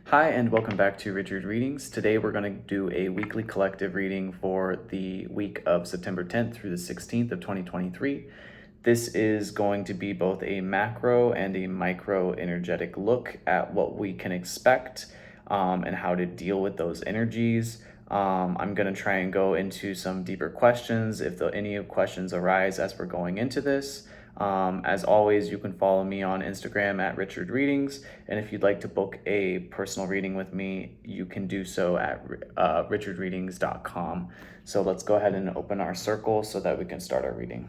Hi, and welcome back to Richard Readings. Today we're going to do a weekly collective reading for the week of September 10th through the 16th of 2023. This is going to be both a macro and a micro energetic look at what we can expect and how to deal with those energies. I'm going to try and go into some deeper questions if any questions arise as we're going into this. As always, you can follow me on Instagram at Richard Readings, and if you'd like to book a personal reading with me, you can do so at richardreadings.com. So let's go ahead and open our circle so that we can start our reading.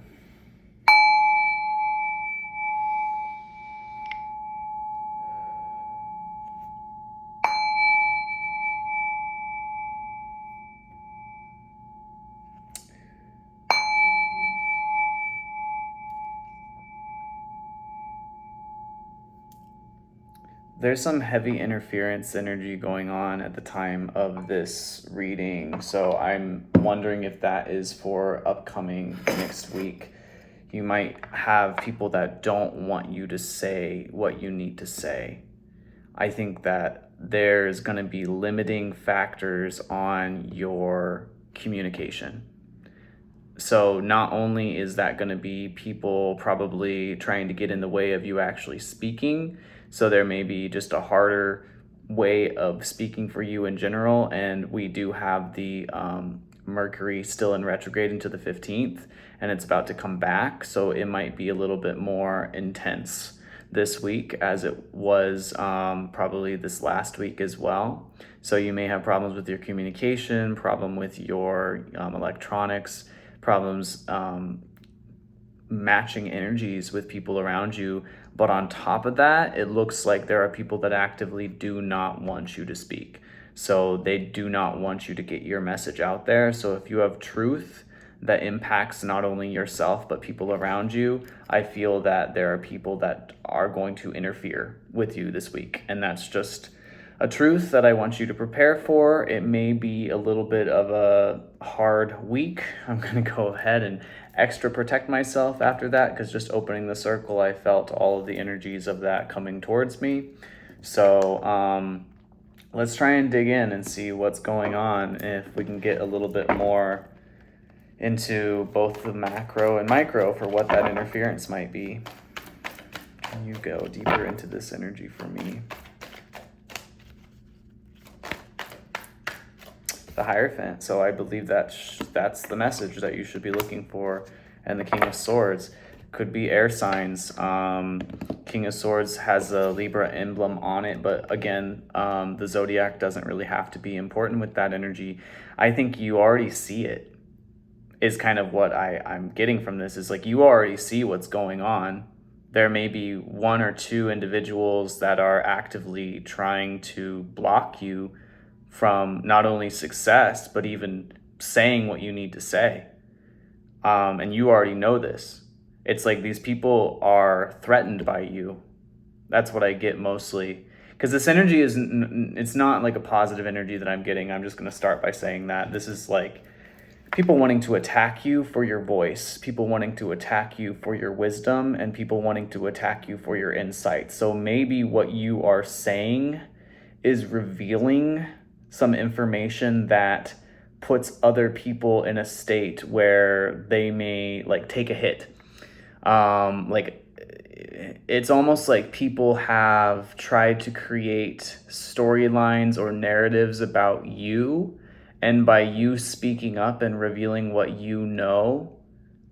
There's some heavy interference energy going on at the time of this reading, so I'm wondering if that is for upcoming next week. You might have people that don't want you to say what you need to say. I think that there's going to be limiting factors on your communication. So not only is that going to be people probably trying to get in the way of you actually speaking, so there may be just a harder way of speaking for you in general, and we do have the Mercury still in retrograde into the 15th, and it's about to come back, so it might be a little bit more intense this week as it was probably this last week as well. So you may have problems with your communication, problem with your electronics, problems matching energies with people around you. But on top of that, it looks like there are people that actively do not want you to speak. So they do not want you to get your message out there. So if you have truth that impacts not only yourself, but people around you, I feel that there are people that are going to interfere with you this week. And that's just a truth that I want you to prepare for. It may be a little bit of a hard week. I'm going to go ahead and extra protect myself after that, because just opening the circle, I felt all of the energies of that coming towards me. So let's try and dig in and see what's going on, if we can get a little bit more into both the macro and micro for what that interference might be. Can you go deeper into this energy for me? The Hierophant. So I believe that that's the message that you should be looking for. And the King of Swords could be air signs. King of Swords has a Libra emblem on it, but again, the zodiac doesn't really have to be important with that energy. I think you already see it, is kind of what I'm getting from this, is like you already see what's going on. There may be one or two individuals that are actively trying to block you from not only success, but even saying what you need to say. And you already know this. It's like these people are threatened by you. That's what I get mostly. Because this energy it's not like a positive energy that I'm getting. I'm just going to start by saying that. This is like people wanting to attack you for your voice, people wanting to attack you for your wisdom, and people wanting to attack you for your insight. So maybe what you are saying is revealing some information that puts other people in a state where they may like take a hit. Like it's almost like people have tried to create storylines or narratives about you, and by you speaking up and revealing what you know,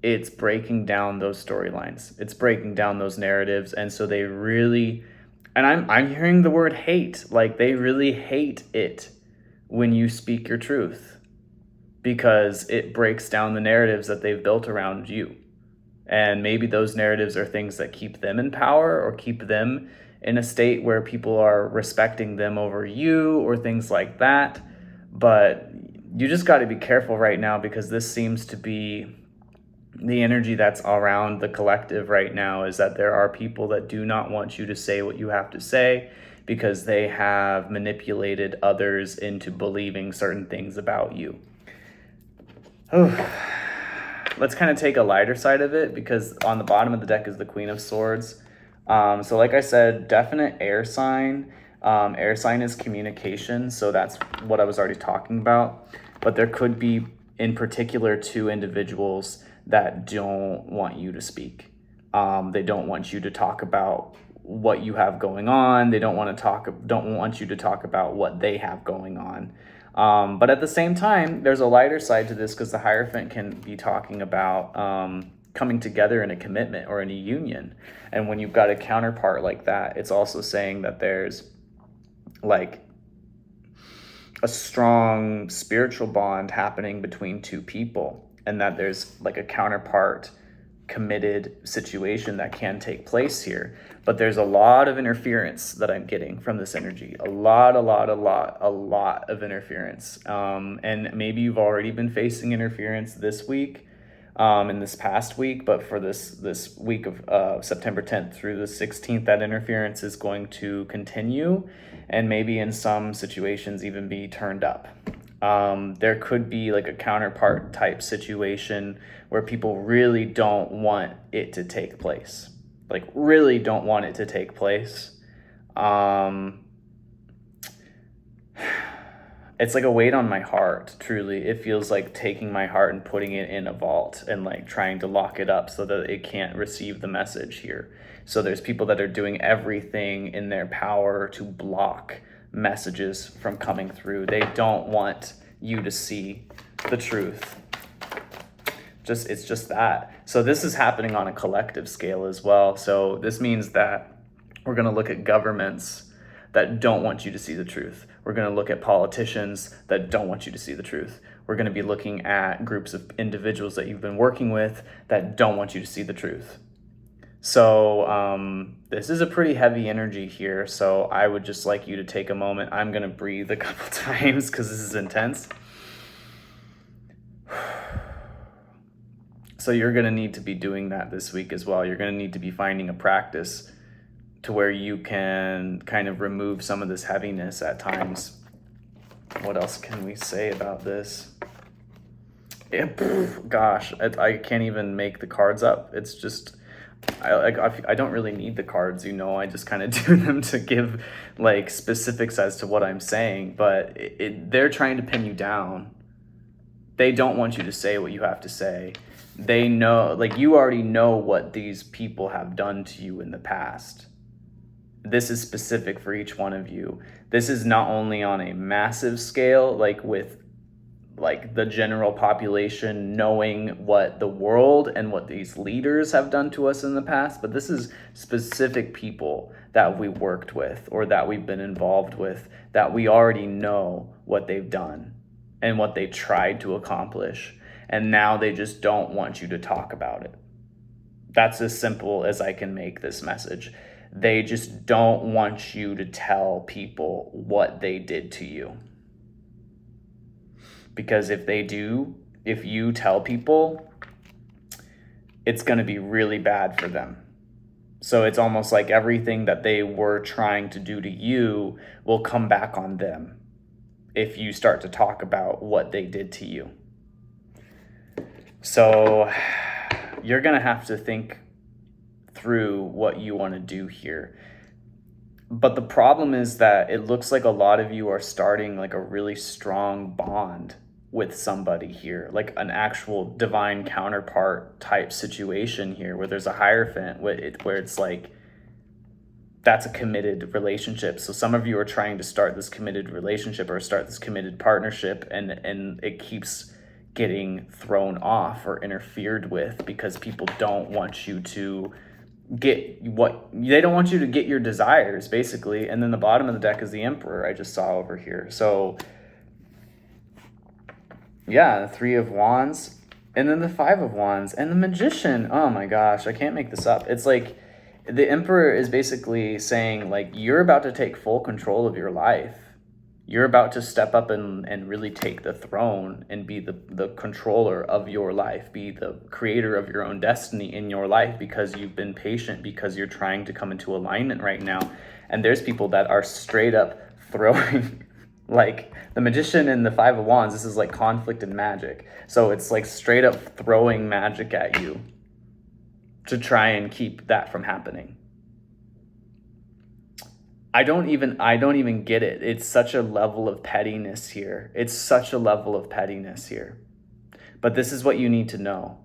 it's breaking down those storylines. It's breaking down those narratives, and so they really, and I'm hearing the word hate, like they really hate it when you speak your truth, because it breaks down the narratives that they've built around you. And maybe those narratives are things that keep them in power or keep them in a state where people are respecting them over you or things like that. But you just got to be careful right now, because this seems to be the energy that's around the collective right now, is that there are people that do not want you to say what you have to say, because they have manipulated others into believing certain things about you. Let's kind of take a lighter side of it, because on the bottom of the deck is the Queen of Swords. So like I said, definite air sign. Air sign is communication, so that's what I was already talking about. But there could be, in particular, two individuals that don't want you to speak. They don't want you to talk about what you have going on. They don't want you to talk about what they have going on. But at the same time, there's a lighter side to this, because the Hierophant can be talking about coming together in a commitment or in a union. And when you've got a counterpart like that, it's also saying that there's like a strong spiritual bond happening between two people, and that there's like a counterpart committed situation that can take place here. But there's a lot of interference that I'm getting from this energy. A lot of interference. And maybe you've already been facing interference this week, in this past week, but for this week of September 10th through the 16th, that interference is going to continue, and maybe in some situations even be turned up. There could be like a counterpart type situation where people really don't want it to take place. Like, really don't want it to take place. It's like a weight on my heart, truly. It feels like taking my heart and putting it in a vault and like trying to lock it up so that it can't receive the message here. So there's people that are doing everything in their power to block messages from coming through. They don't want you to see the truth. It's just that. So this is happening on a collective scale as well. So this means that we're going to look at governments that don't want you to see the truth. We're going to look at politicians that don't want you to see the truth. We're going to be looking at groups of individuals that you've been working with that don't want you to see the truth. So this is a pretty heavy energy here. So I would just like you to take a moment. I'm going to breathe a couple times because this is intense. So you're going to need to be doing that this week as well. You're going to need to be finding a practice to where you can kind of remove some of this heaviness at times. What else can we say about this? Gosh, I can't even make the cards up. It's just, I don't really need the cards, I just kind of do them to give like specifics as to what I'm saying, but they're trying to pin you down. They don't want you to say what you have to say. They know, like, you already know what these people have done to you in the past. This is specific for each one of you. This is not only on a massive scale, like with like the general population knowing what the world and what these leaders have done to us in the past, but this is specific people that we worked with or that we've been involved with, that we already know what they've done and what they tried to accomplish. And now they just don't want you to talk about it. That's as simple as I can make this message. They just don't want you to tell people what they did to you. Because if you tell people, it's going to be really bad for them. So it's almost like everything that they were trying to do to you will come back on them if you start to talk about what they did to you. So you're going to have to think through what you want to do here. But the problem is that it looks like a lot of you are starting like a really strong bond with somebody here, like an actual divine counterpart type situation here, where there's a Hierophant, where it's like that's a committed relationship. So some of you are trying to start this committed relationship or start this committed partnership, and it keeps getting thrown off or interfered with because people don't want you to get they don't want you to get your desires, basically. And then the bottom of the deck is the Emperor I just saw over here. So yeah, the 3 of Wands, and then the 5 of Wands, and the Magician. Oh my gosh, I can't make this up. It's like the Emperor is basically saying, like, you're about to take full control of your life. You're about to step up and really take the throne and be the controller of your life, be the creator of your own destiny in your life, because you've been patient, because you're trying to come into alignment right now. And there's people that are straight up throwing, like the Magician and the 5 of Wands, this is like conflict and magic. So it's like straight up throwing magic at you to try and keep that from happening. I don't even get it. It's such a level of pettiness here. It's such a level of pettiness here. But this is what you need to know.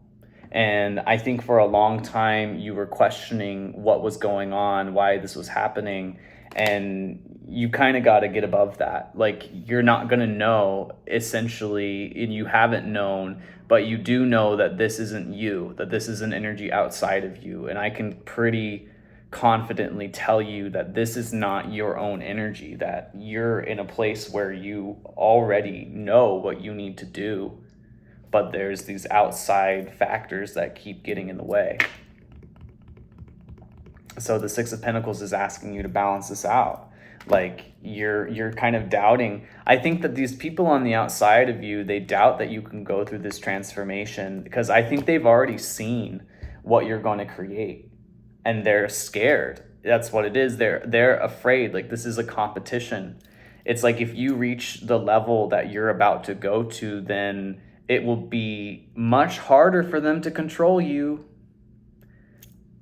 And I think for a long time you were questioning what was going on, why this was happening, and you kind of got to get above that. Like, you're not going to know, essentially, and you haven't known, but you do know that this isn't you, that this is an energy outside of you. And I can pretty confidently tell you that this is not your own energy, that you're in a place where you already know what you need to do, but there's these outside factors that keep getting in the way. So the Six of Pentacles is asking you to balance this out. Like, you're kind of doubting. I think that these people on the outside of you, they doubt that you can go through this transformation, because I think they've already seen what you're going to create, and they're scared. That's what it is. They're afraid. Like, this is a competition. It's like, if you reach the level that you're about to go to, then it will be much harder for them to control you.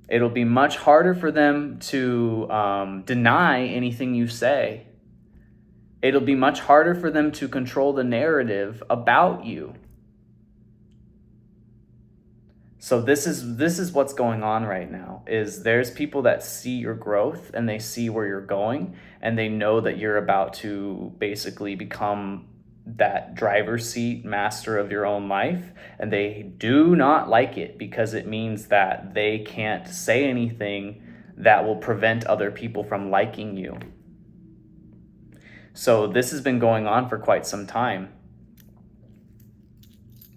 It'll be much harder for them to deny anything you say. It'll be much harder for them to control the narrative about you. So this is what's going on right now. Is there's people that see your growth, and they see where you're going, and they know that you're about to basically become that driver's seat master of your own life, and they do not like it, because it means that they can't say anything that will prevent other people from liking you. So this has been going on for quite some time,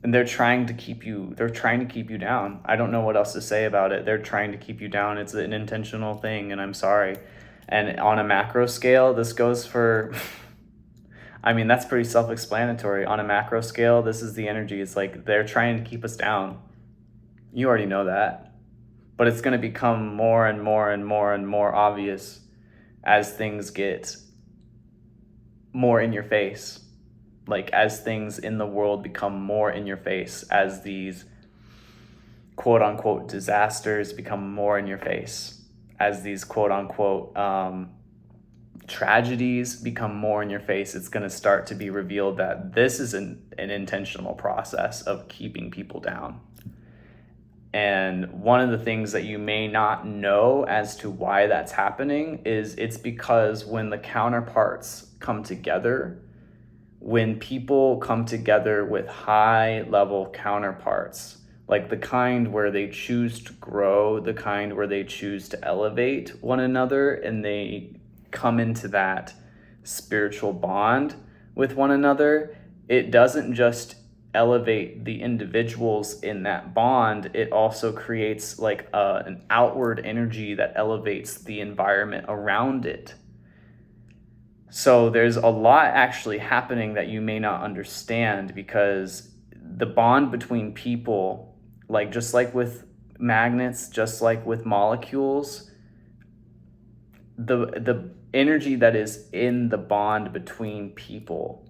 and they're trying to keep you down. I don't know what else to say about it. They're trying to keep you down. It's an intentional thing, and I'm sorry. And on a macro scale, this goes for I mean, that's pretty self-explanatory. On a macro scale, this is the energy. It's like they're trying to keep us down. You already know that. But it's going to become more and more and more and more obvious as things get more in your face. Like, as things in the world become more in your face, as these quote-unquote disasters become more in your face, as these quote-unquote tragedies become more in your face, it's going to start to be revealed that this is an intentional process of keeping people down. And one of the things that you may not know as to why that's happening is it's because when the counterparts come together, when people come together with high level counterparts, like the kind where they choose to grow, the kind where they choose to elevate one another, and they come into that spiritual bond with one another, it doesn't just elevate the individuals in that bond, it also creates like an outward energy that elevates the environment around it. So there's a lot actually happening that you may not understand, because the bond between people, like just like with magnets, just like with molecules, the energy that is in the bond between people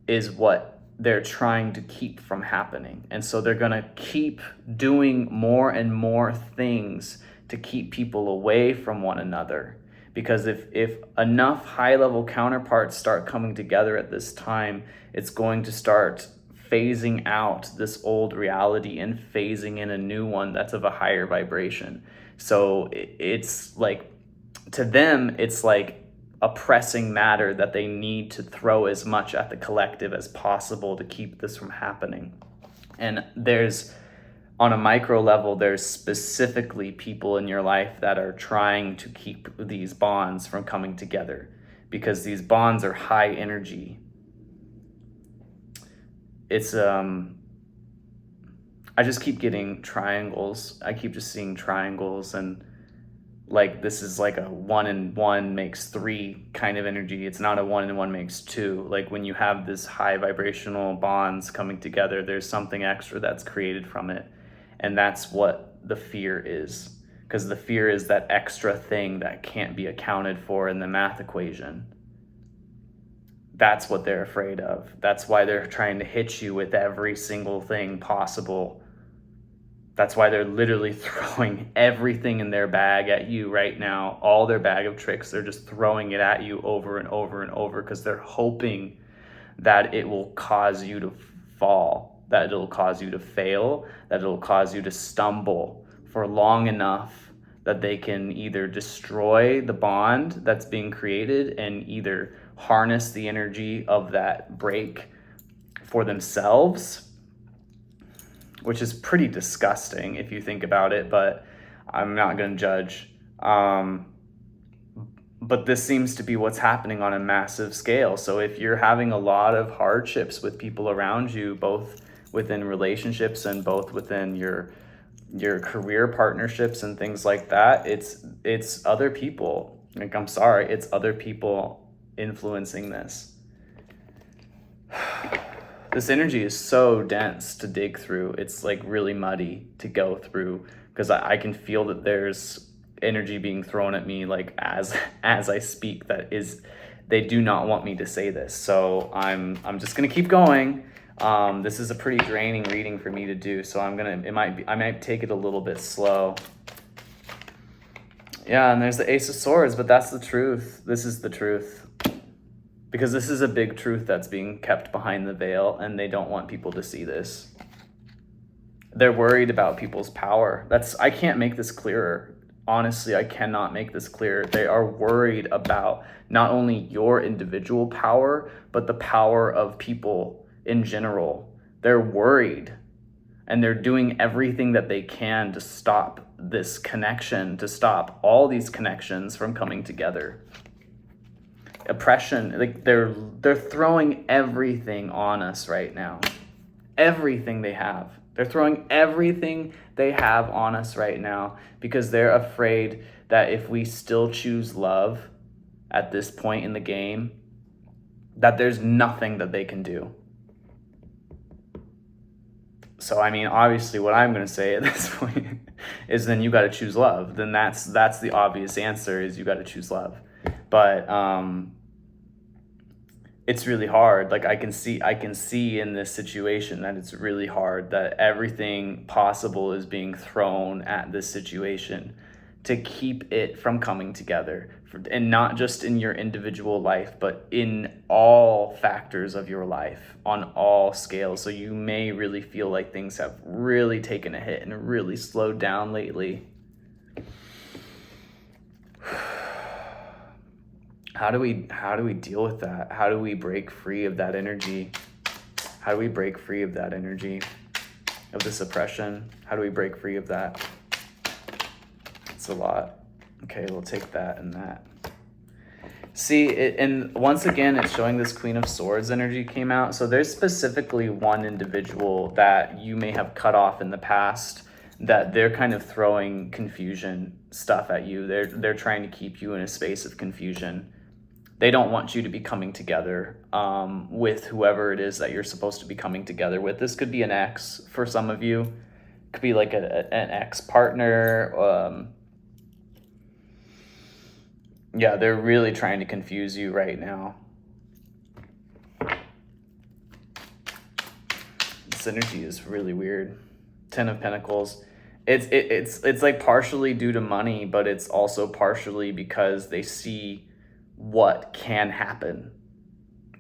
is what they're trying to keep from happening. And so they're going to keep doing more and more things to keep people away from one another. Because if enough high-level counterparts start coming together at this time, it's going to start phasing out this old reality and phasing in a new one that's of a higher vibration. So it's like, to them, it's like a pressing matter that they need to throw as much at the collective as possible to keep this from happening. And there's, on a micro level, there's specifically people in your life that are trying to keep these bonds from coming together, because these bonds are high energy. It's I just keep getting triangles. I keep just seeing triangles, and like this is like a 1 and 1 makes 3 kind of energy. It's not a 1 and 1 makes 2. Like, when you have this high vibrational bonds coming together, there's something extra that's created from it. And that's what the fear is, because the fear is that extra thing that can't be accounted for in the math equation. That's what they're afraid of. That's why they're trying to hit you with every single thing possible That's why they're literally throwing everything in their bag at you right now. All their bag of tricks, they're just throwing it at you over and over and over because they're hoping that it will cause you to fall, that it'll cause you to fail, that it'll cause you to stumble for long enough that they can either destroy the bond that's being created and either harness the energy of that break for themselves, which is pretty disgusting if you think about it, but I'm not going to judge. But this seems to be what's happening on a massive scale. So if you're having a lot of hardships with people around you, both within relationships and both within your career partnerships and things like that, it's other people. Like, I'm sorry, it's other people influencing this. This energy is so dense to dig through. It's like really muddy to go through because I can feel that there's energy being thrown at me like as I speak that is, they do not want me to say this. So I'm just gonna keep going. This is a pretty draining reading for me to do, so I might take it a little bit slow. Yeah, and there's the Ace of Swords, but that's the truth. This is the truth. Because this is a big truth that's being kept behind the veil, and they don't want people to see this. They're worried about people's power. I can't make this clearer. Honestly, I cannot make this clear. They are worried about not only your individual power, but the power of people in general. They're worried, and they're doing everything that they can to stop this connection, to stop all these connections from coming together. Oppression, like they're throwing everything on us right now. Everything they have. They're throwing everything they have on us right now because they're afraid that if we still choose love at this point in the game, that there's nothing that they can do. So, I mean, obviously what I'm going to say at this point is then you got to choose love. Then that's the obvious answer, is you got to choose love. But it's really hard. Like I can see in this situation that it's really hard, that everything possible is being thrown at this situation to keep it from coming together, and not just in your individual life, but in all factors of your life, on all scales. So you may really feel like things have really taken a hit and really slowed down lately. How do we deal with that? How do we break free of that energy? How do we break free of that energy, of this oppression? How do we break free of that? It's a lot. Okay, we'll take that and that. See, and once again, it's showing this Queen of Swords energy came out. So there's specifically one individual that you may have cut off in the past, that they're kind of throwing confusion stuff at you. They're trying to keep you in a space of confusion. They don't want you to be coming together with whoever it is that you're supposed to be coming together with. This could be an ex for some of you. It could be like an ex-partner. Yeah, they're really trying to confuse you right now. This energy is really weird. Ten of Pentacles. It's like partially due to money, but it's also partially because they see what can happen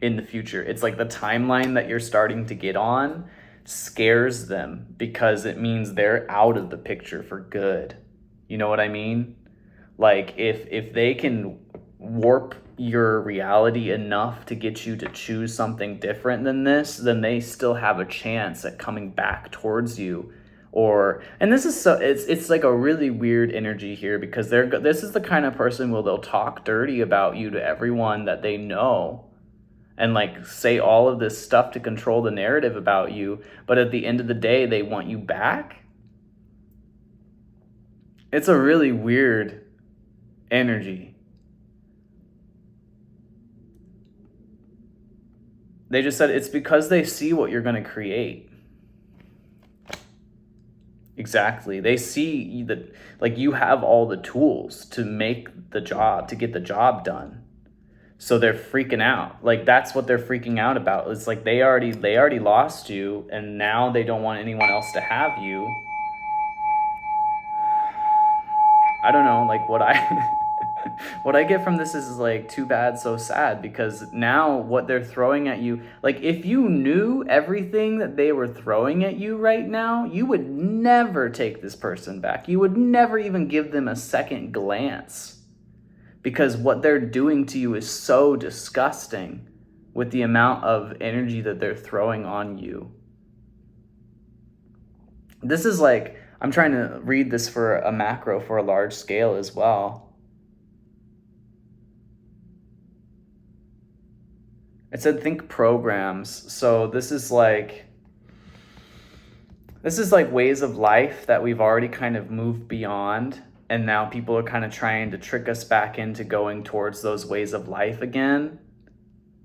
in the future. It's like the timeline that you're starting to get on scares them because it means they're out of the picture for good. You know what I mean? Like if they can warp your reality enough to get you to choose something different than this, then they still have a chance at coming back towards you. And this is so, it's like a really weird energy here because this is the kind of person where they'll talk dirty about you to everyone that they know and like say all of this stuff to control the narrative about you, but at the end of the day they want you back. It's a really weird energy. They just said it's because they see what you're going to create. Exactly. They see that like you have all the tools to make the job, to get the job done. So they're freaking out. Like that's what they're freaking out about. It's like they already lost you and now they don't want anyone else to have you. I don't know, like what I what I get from this is like too bad, so sad, because now what they're throwing at you, like if you knew everything that they were throwing at you right now, you would never take this person back. You would never even give them a second glance, because what they're doing to you is so disgusting with the amount of energy that they're throwing on you. This is like, I'm trying to read this for a macro, for a large scale as well. It said think programs. So this is like ways of life that we've already kind of moved beyond, and now people are kind of trying to trick us back into going towards those ways of life again.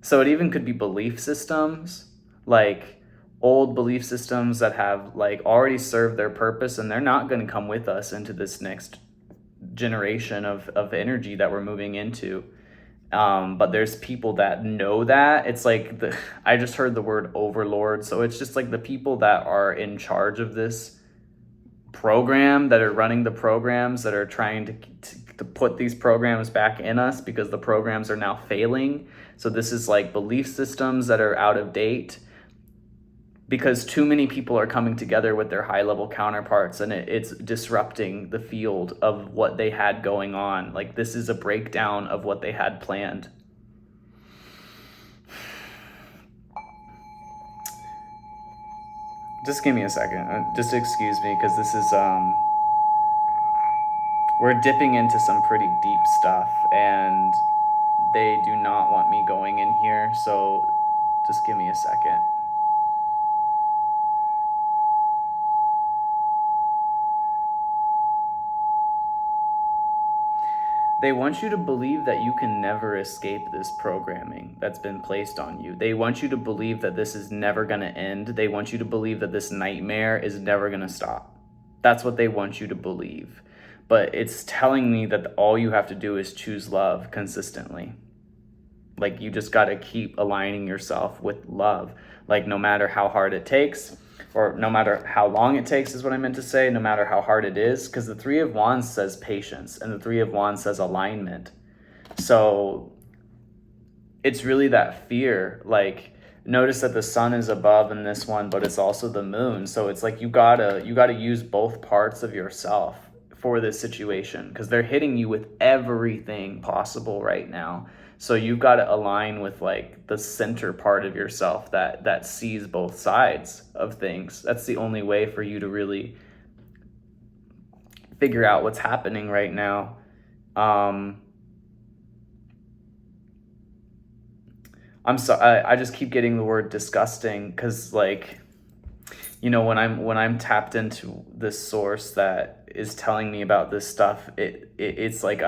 So it even could be belief systems, like old belief systems that have like already served their purpose, and they're not going to come with us into this next generation of energy that we're moving into. But there's people that know that. It's like I just heard the word overlord. So it's just like the people that are in charge of this program, that are running the programs, that are trying to put these programs back in us, because the programs are now failing. So this is like belief systems that are out of date, because too many people are coming together with their high level counterparts, and it's disrupting the field of what they had going on. Like this is a breakdown of what they had planned. Just give me a second. Just excuse me, because this is we're dipping into some pretty deep stuff, and they do not want me going in here. So just give me a second. They want you to believe that you can never escape this programming that's been placed on you. They want you to believe that this is never going to end. They want you to believe that this nightmare is never going to stop. That's what they want you to believe. But it's telling me that all you have to do is choose love consistently. Like you just got to keep aligning yourself with love. Like no matter how hard it takes, or no matter how long it takes is what I meant to say, no matter how hard it is, because the Three of Wands says patience and the Three of Wands says alignment. So it's really that fear. Like notice that the sun is above in this one, but it's also the moon. So it's like you gotta use both parts of yourself for this situation, because they're hitting you with everything possible right now. So you've got to align with like the center part of yourself that sees both sides of things. That's the only way for you to really figure out what's happening right now. I'm sorry, I just keep getting the word disgusting, because like, you know, when I'm tapped into this source that is telling me about this stuff, it's like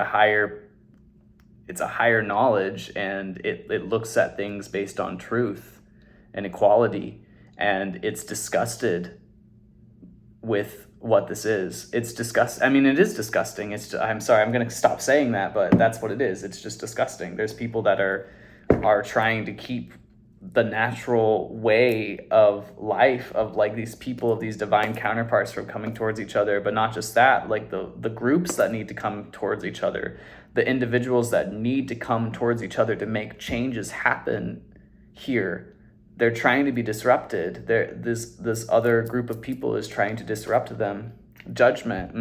it's a higher knowledge, and it looks at things based on truth and equality, and it's disgusted with what this is. It's disgust. I mean, it is disgusting. I'm sorry, I'm gonna stop saying that, but that's what it is. It's just disgusting. There's people that are trying to keep the natural way of life of like these people, of these divine counterparts, from coming towards each other. But not just that, like the groups that need to come towards each other, the individuals that need to come towards each other to make changes happen here, they're trying to be disrupted. This other group of people is trying to disrupt them. Judgment.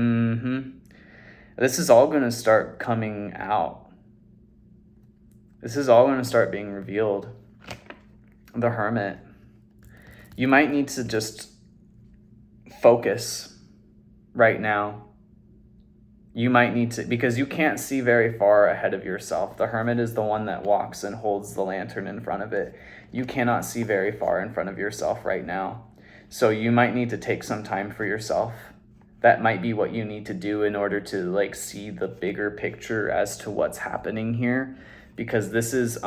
This is all going to start coming out. This is all going to start being revealed. The Hermit. You might need to just focus right now. You might need to, because you can't see very far ahead of yourself. The Hermit is the one that walks and holds the lantern in front of it. You cannot see very far in front of yourself right now. So you might need to take some time for yourself. That might be what you need to do in order to like see the bigger picture as to what's happening here, because this is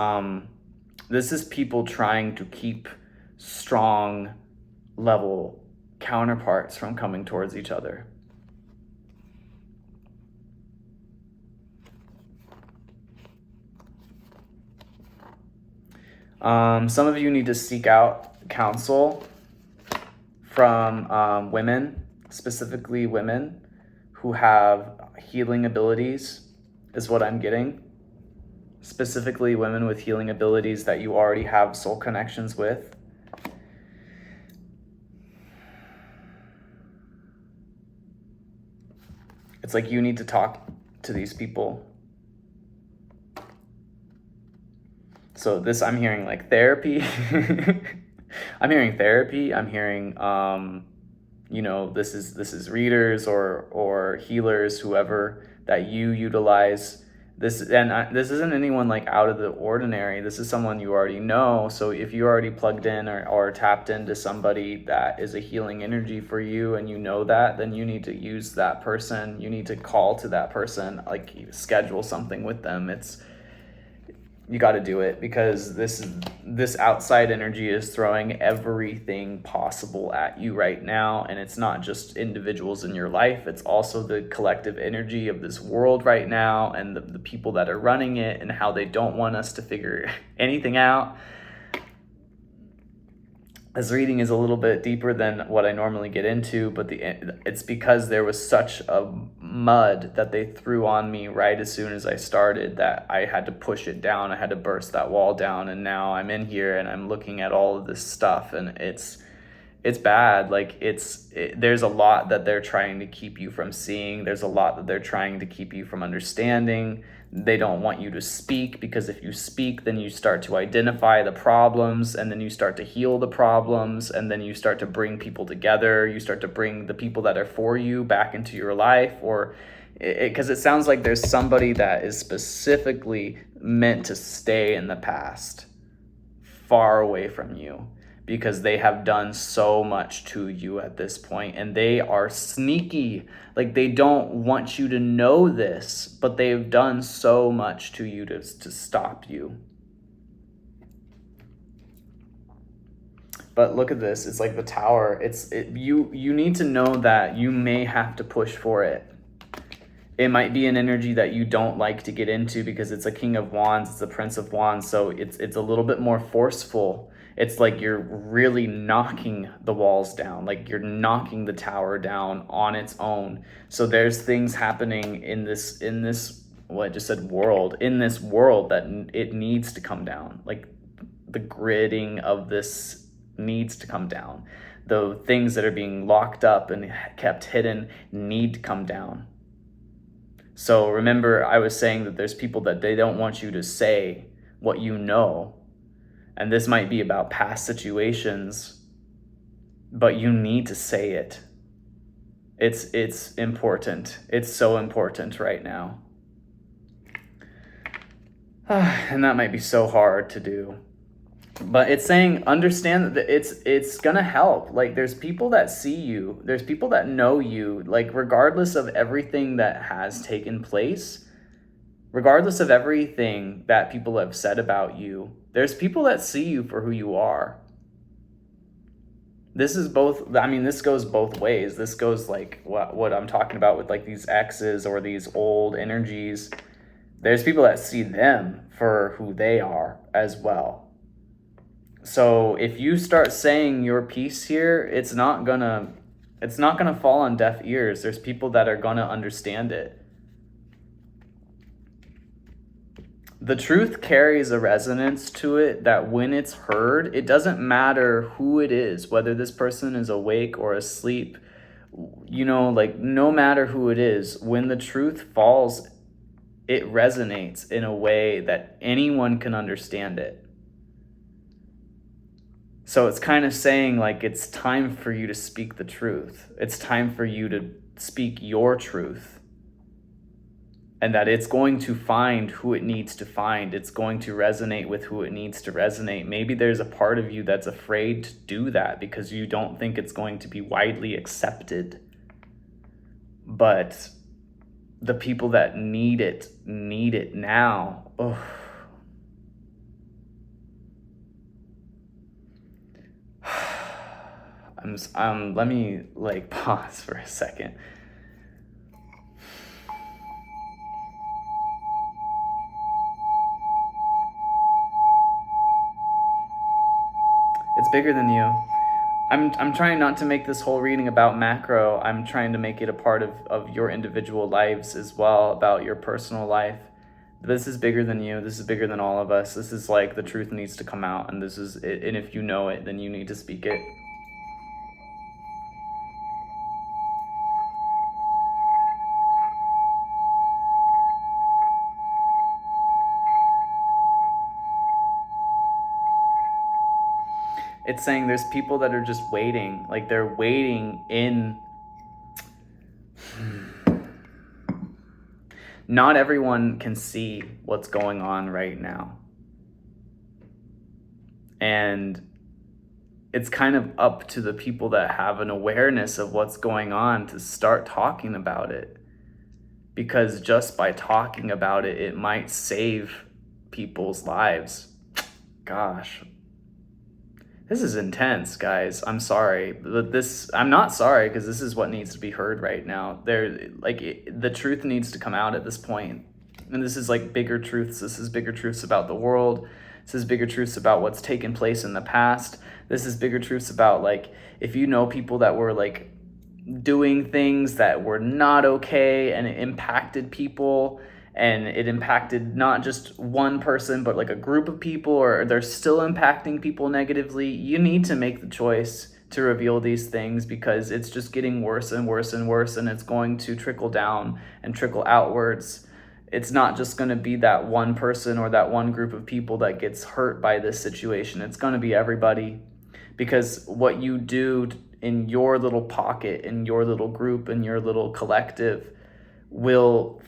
people trying to keep strong level counterparts from coming towards each other. Some of you need to seek out counsel from women, specifically women who have healing abilities, is what I'm getting. Specifically, women with healing abilities that you already have soul connections with. It's like you need to talk to these people. So this, I'm hearing like therapy. I'm hearing therapy. I'm hearing, this is readers or healers, whoever that you utilize. This isn't anyone like out of the ordinary. This is someone you already know. So if you already plugged in or tapped into somebody that is a healing energy for you, and you know that, then you need to use that person. You need to call to that person, like schedule something with them. You got to do it, because this outside energy is throwing everything possible at you right now. And it's not just individuals in your life, it's also the collective energy of this world right now, and the people that are running it, and how they don't want us to figure anything out. This reading is a little bit deeper than what I normally get into, but it's because there was such a mud that they threw on me right as soon as I started, that I had to push it down. I had to burst that wall down, and now I'm in here and I'm looking at all of this stuff, and it's bad. Like there's a lot that they're trying to keep you from seeing. There's a lot that they're trying to keep you from understanding. They don't want you to speak, because if you speak, then you start to identify the problems, and then you start to heal the problems, and then you start to bring people together. You start to bring the people that are for you back into your life, or because it sounds like there's somebody that is specifically meant to stay in the past, far away from you, because they have done so much to you at this point, and they are sneaky. Like, they don't want you to know this, but they've done so much to you to stop you. But look at this. It's like the Tower. You need to know that you may have to push for it. It might be an energy that you don't like to get into, because it's a King of Wands, it's a Prince of Wands, so it's a little bit more forceful. It's like you're really knocking the walls down, like you're knocking the Tower down on its own. So there's things happening in this what I just said, world, in this world, that it needs to come down. Like the gridding of this needs to come down. The things that are being locked up and kept hidden need to come down. So remember, I was saying that there's people that they don't want you to say what you know. And this might be about past situations, but you need to say it. It's important. It's so important right now. And that might be so hard to do. But it's saying, understand that it's gonna help. Like, there's people that see you, there's people that know you, like regardless of everything that has taken place, regardless of everything that people have said about you, there's people that see you for who you are. This is both, I mean, this goes both ways. This goes like what I'm talking about with like these exes or these old energies. There's people that see them for who they are as well. So if you start saying your piece here, it's not gonna fall on deaf ears. There's people that are gonna understand it. The truth carries a resonance to it that when it's heard, it doesn't matter who it is, whether this person is awake or asleep, like no matter who it is, when the truth falls, it resonates in a way that anyone can understand it. So it's kind of saying like it's time for you to speak the truth. It's time for you to speak your truth. And that it's going to find who it needs to find. It's going to resonate with who it needs to resonate. Maybe there's a part of you that's afraid to do that because you don't think it's going to be widely accepted. But the people that need it now. Oh. Let me like pause for a second. It's bigger than you. I'm trying not to make this whole reading about macro. I'm trying to make it a part of your individual lives as well, about your personal life. This is bigger than you. This is bigger than all of us. This is like the truth needs to come out, and this is it, and if you know it, then you need to speak it. It's saying there's people that are just waiting, like they're waiting in. Not everyone can see what's going on right now. And it's kind of up to the people that have an awareness of what's going on to start talking about it. Because just by talking about it, it might save people's lives. Gosh. This is intense, guys. I'm sorry, but I'm not sorry, because this is what needs to be heard right now. The truth needs to come out at this point. And this is like bigger truths. This is bigger truths about the world. This is bigger truths about what's taken place in the past. This is bigger truths about, like, if you know people that were like doing things that were not okay and it impacted people, and it impacted not just one person but like a group of people, or they're still impacting people negatively, you need to make the choice to reveal these things, because it's just getting worse and worse and worse, and it's going to trickle down and trickle outwards. It's not just going to be that one person or that one group of people that gets hurt by this situation. It's going to be everybody, because what you do in your little pocket, in your little group, in your little collective will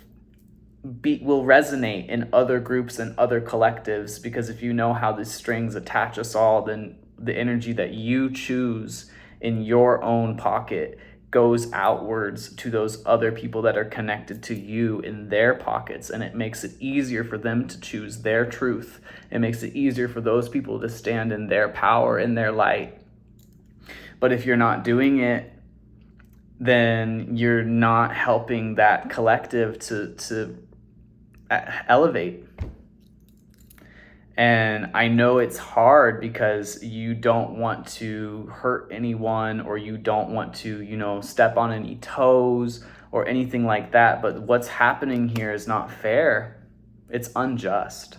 resonate in other groups and other collectives. Because if you know how these strings attach us all, then the energy that you choose in your own pocket goes outwards to those other people that are connected to you in their pockets, and it makes it easier for them to choose their truth. It makes it easier for those people to stand in their power, in their light. But if you're not doing it, then you're not helping that collective to elevate. And I know it's hard because you don't want to hurt anyone, or you don't want to, step on any toes or anything like that. But what's happening here is not fair. It's unjust.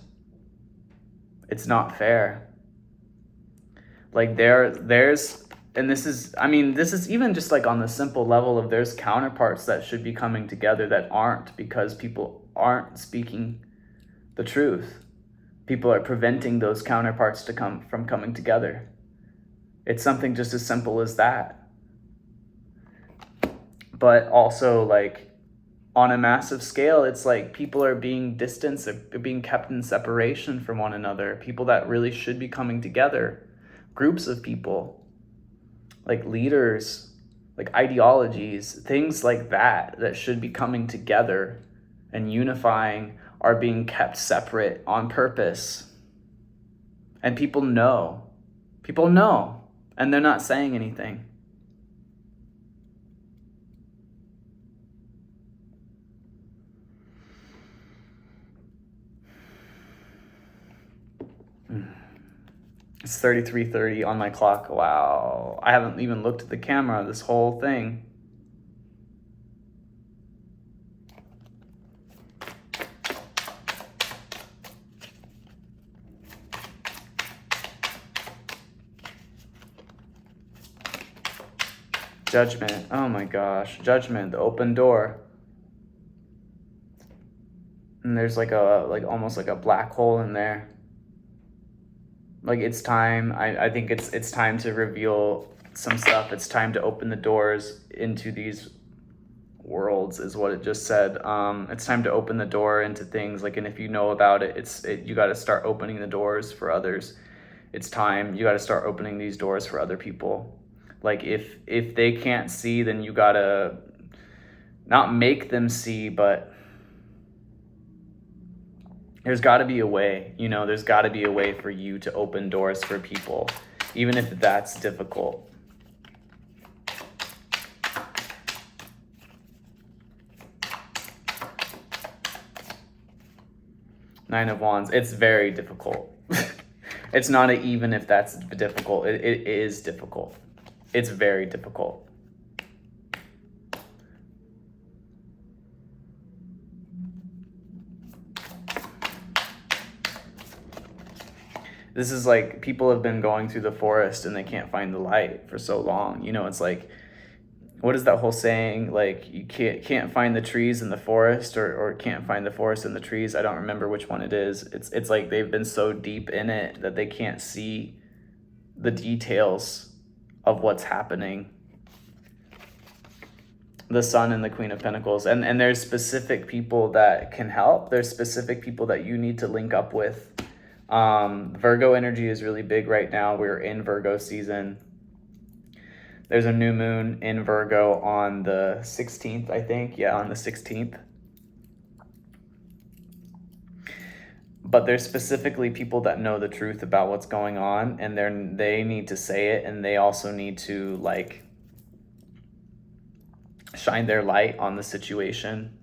It's not fair. Like and this is even just like on the simple level of there's counterparts that should be coming together that aren't, because people aren't speaking the truth. People are preventing those counterparts from coming together. It's something just as simple as that. But also, like, on a massive scale, it's like people are being distanced, they're being kept in separation from one another. People that really should be coming together. Groups of people, like leaders, like ideologies, things like that should be coming together and unifying, are being kept separate on purpose. And people know, and they're not saying anything. It's 33:30 on my clock. Wow. I haven't even looked at the camera this whole thing. Judgment. Oh my gosh. Judgment, the open door. And there's like almost like a black hole in there. Like, it's time. I think it's time to reveal some stuff. It's time to open the doors into these worlds, is what it just said. It's time to open the door into things, like, and if you know about it, you got to start opening the doors for others. It's time. You got to start opening these doors for other people. Like, if they can't see, then you got to not make them see, but there's got to be a way, there's got to be a way for you to open doors for people, even if that's difficult. Nine of Wands. It's very difficult. It's not even if that's difficult. It is difficult. It's very difficult. This is like people have been going through the forest and they can't find the light for so long. You know, it's like, what is that whole saying? Like, you can't find the trees in the forest, or can't find the forest in the trees. I don't remember which one it is. It's like they've been so deep in it that they can't see the details of what's happening. The Sun and the Queen of Pentacles. And there's specific people that can help. There's specific people that you need to link up with. Virgo energy is really big right now. We're in Virgo season. There's a new moon in Virgo on the 16th, I think. Yeah, on the 16th. But there's specifically people that know the truth about what's going on, and they need to say it, and they also need to like shine their light on the situation.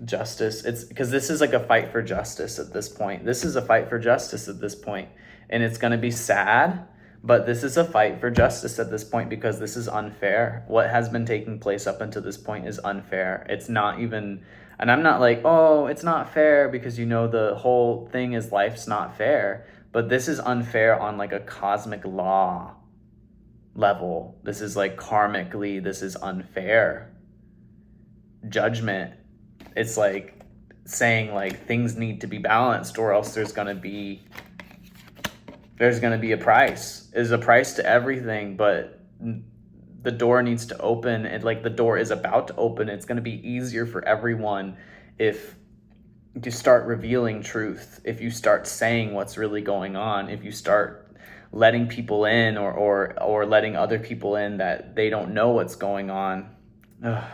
Justice. It's because this is like a fight for justice at this point. This is a fight for justice at this point, and it's going to be sad, but this is a fight for justice at this point because this is unfair. What has been taking place up until this point is unfair. It's not even, and I'm not like, oh, it's not fair, because you know the whole thing is life's not fair, but this is unfair on like a cosmic law level. This is like karmically, this is unfair. Judgment. It's like saying like things need to be balanced, or else there's gonna be a price. There's a price to everything, but the door needs to open, and like the door is about to open. It's gonna be easier for everyone if you start revealing truth, if you start saying what's really going on, if you start letting people in, or letting other people in that they don't know what's going on. Ugh.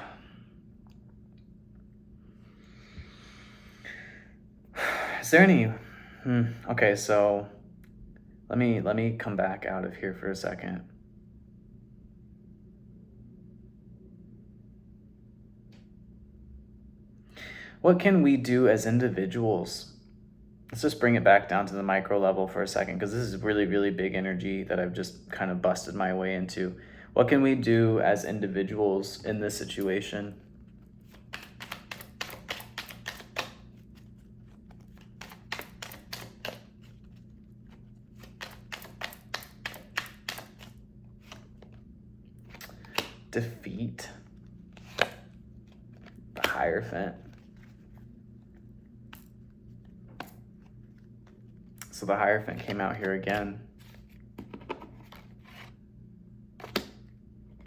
Is there any okay, so let me come back out of here for a second. What can we do as individuals? Let's just bring it back down to the micro level for a second, because this is really, really big energy that I've just kind of busted my way into. What can we do as individuals in this situation? Defeat. The Hierophant. So the Hierophant came out here again.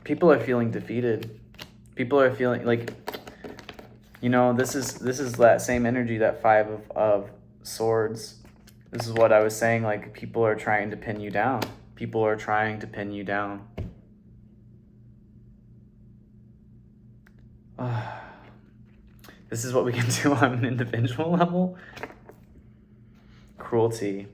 People are feeling defeated. People are feeling like, you know, this is that same energy, that Five of Swords. This is what I was saying, like people are trying to pin you down. People are trying to pin you down. This is what we can do on an individual level. Cruelty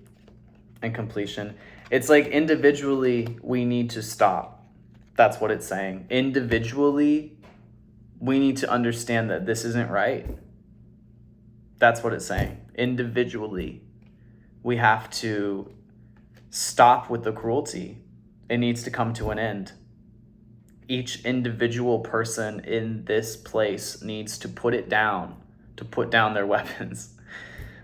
and completion. It's like individually we need to stop. That's what it's saying. Individually, we need to understand that this isn't right. That's what it's saying. Individually, we have to stop with the cruelty. It needs to come to an end. Each individual person in this place needs to put it down, to put down their weapons.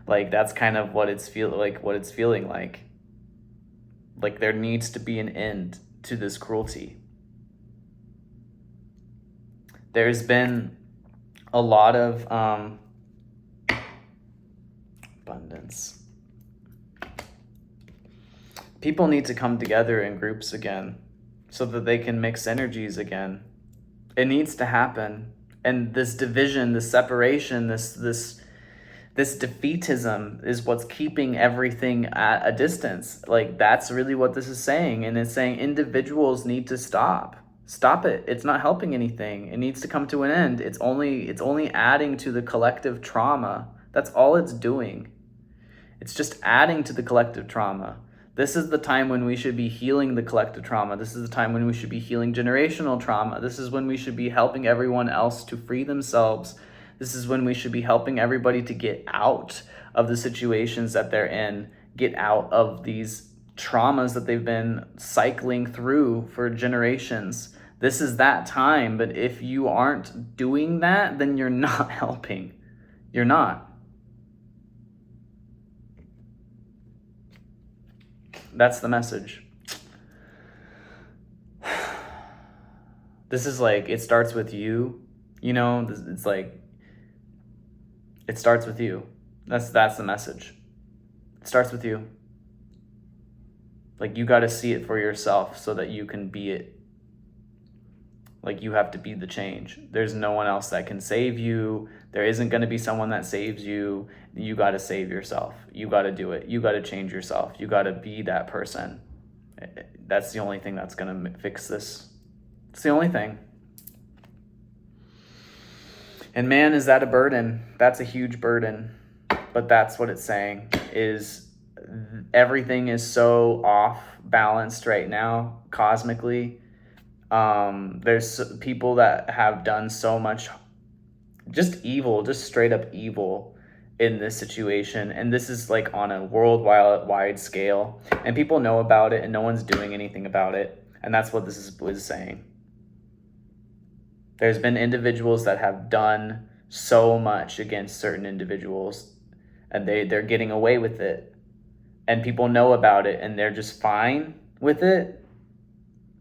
Like that's kind of what it's feeling like. Like there needs to be an end to this cruelty. There's been a lot of abundance. People need to come together in groups again, so that they can mix energies again. It needs to happen. And this division, this separation, this defeatism is what's keeping everything at a distance. Like that's really what this is saying. And it's saying individuals need to stop. Stop it. It's not helping anything. It needs to come to an end. It's only adding to the collective trauma. That's all it's doing. It's just adding to the collective trauma. This is the time when we should be healing the collective trauma. This is the time when we should be healing generational trauma. This is when we should be helping everyone else to free themselves. This is when we should be helping everybody to get out of the situations that they're in, get out of these traumas that they've been cycling through for generations. This is that time, but if you aren't doing that, then you're not helping. You're not. That's the message. This is like, it starts with you. You know, it's like, it starts with you. That's the message. It starts with you. Like, you got to see it for yourself so that you can be it. Like, you have to be the change. There's no one else that can save you. There isn't going to be someone that saves you. You got to save yourself. You got to do it. You got to change yourself. You got to be that person. That's the only thing that's going to fix this. It's the only thing. And man, is that a burden? That's a huge burden. But that's what it's saying, is everything is so off balanced right now, cosmically. There's people that have done so much just evil, just straight up evil in this situation. And this is like on a worldwide scale. And people know about it and no one's doing anything about it. And that's what this is saying. There's been individuals that have done so much against certain individuals and they're getting away with it. And people know about it and they're just fine with it.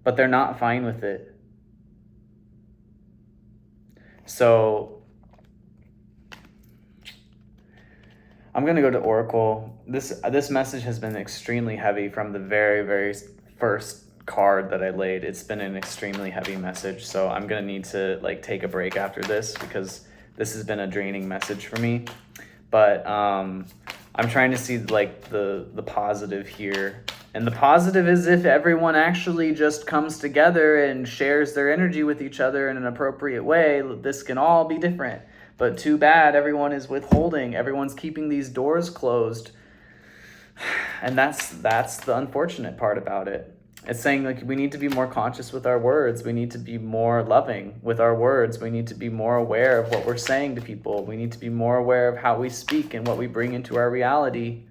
But they're not fine with it. So I'm going to go to Oracle. This message has been extremely heavy from the very, very first card that I laid. It's been an extremely heavy message. So I'm going to need to like take a break after this because this has been a draining message for me. But I'm trying to see like the positive here. And the positive is if everyone actually just comes together and shares their energy with each other in an appropriate way, this can all be different. But too bad everyone is withholding. Everyone's keeping these doors closed. And that's the unfortunate part about it. It's saying like we need to be more conscious with our words. We need to be more loving with our words. We need to be more aware of what we're saying to people. We need to be more aware of how we speak and what we bring into our reality.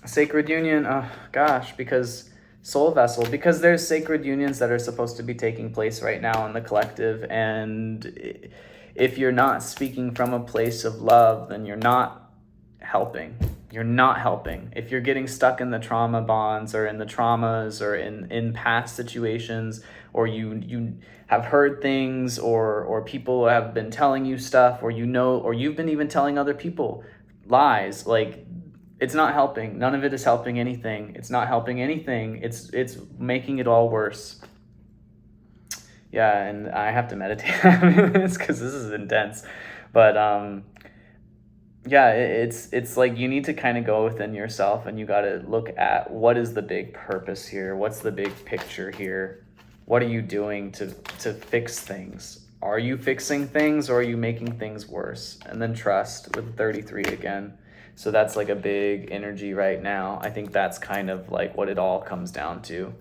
Sacred union, oh gosh, because soul vessel, because there's sacred unions that are supposed to be taking place right now in the collective. And if you're not speaking from a place of love, then you're not helping. You're not helping. If you're getting stuck in the trauma bonds or in the traumas or in past situations, or you have heard things or people have been telling you stuff, or or you've been even telling other people lies, like it's not helping. None of it is helping anything. It's not helping anything. It's making it all worse. Yeah, and I have to meditate on this because this is intense. But yeah, it's like you need to kind of go within yourself and you got to look at what is the big purpose here? What's the big picture here? What are you doing to fix things? Are you fixing things or are you making things worse? And then trust with 33 again. So that's like a big energy right now. I think that's kind of like what it all comes down to,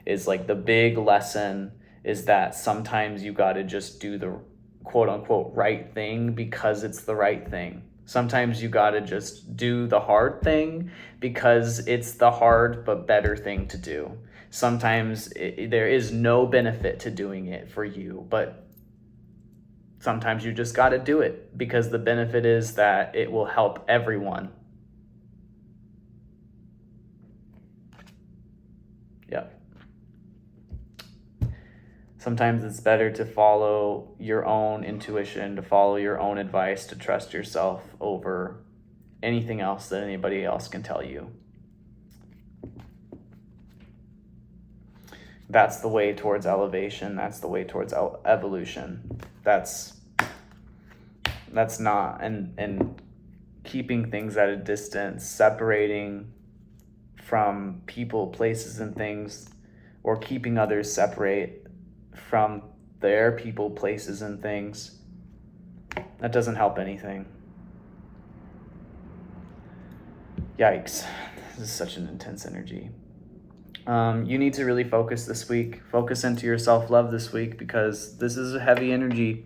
is like the big lesson is that sometimes you got to just do the quote unquote right thing because it's the right thing. Sometimes you got to just do the hard thing because it's the hard but better thing to do. Sometimes there is no benefit to doing it for you, but sometimes you just got to do it because the benefit is that it will help everyone. Yeah. Sometimes it's better to follow your own intuition, to follow your own advice, to trust yourself over anything else that anybody else can tell you. That's the way towards elevation. That's the way towards evolution. That's not, and keeping things at a distance, separating from people, places, and things, or keeping others separate from their people, places, and things, that doesn't help anything. Yikes. This is such an intense energy. You need to really focus this week. Focus into your self-love this week because this is a heavy energy.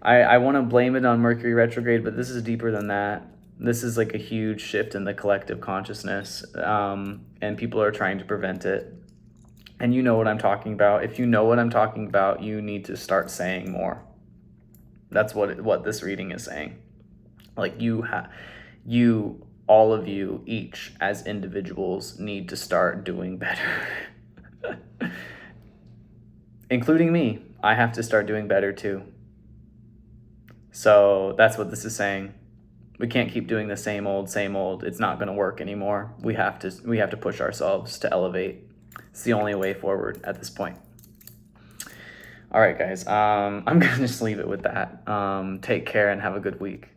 I want to blame it on Mercury retrograde, but this is deeper than that. This is like a huge shift in the collective consciousness, and people are trying to prevent it. And you know what I'm talking about. If you know what I'm talking about, you need to start saying more. That's what this reading is saying. Like all of you, each as individuals, need to start doing better. Including me. I have to start doing better too. So that's what this is saying. We can't keep doing the same old, same old. It's not going to work anymore. We have to push ourselves to elevate. It's the only way forward at this point. All right, guys. I'm going to just leave it with that. Take care and have a good week.